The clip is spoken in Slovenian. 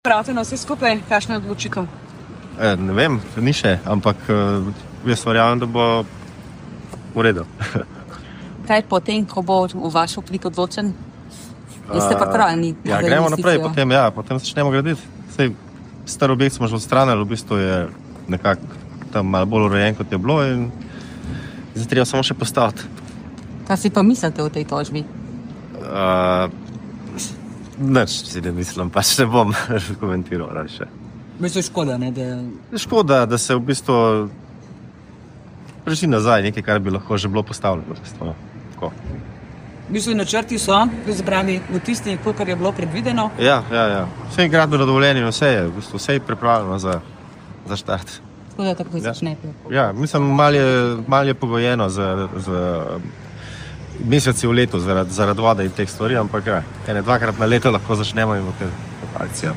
pravite na vse skupaj, kakšna je odločitev? Ne vem, ni še, ampak jaz verjamem, da bo v redu. Kaj potem, ko bo v vaš vplit odločen? Ste pripravljeni? Ja, gremo naprej, potem začnemo graditi. Sej, star objekt smo že odstranili, v bistvu je nekako tam malo bolj urejen, kot je bilo in zdaj treba samo še postaviti. Kaj si pa mislite o tej tožbi? Nič si ne mislim, pa še ne bom komentiral raje. Mislim, škoda, ne? Škoda, da se v bistvu prišli nazaj nekaj, kar bi lahko že bilo postavljeno. Tako. V bistvu načrti so, zapravi v tisti, kolikor je bilo predvideno. Ja. Vse je gradbeno dovoljenje, vse je, v bistvu, vse je pripravljeno za štart. Tako da tako začnete. Ja, mislim, malo je pogojeno z meseci v letu zaradi vode in teh stvari, ampak ja, dvakrat na leto lahko začnemo in v tej akcijo.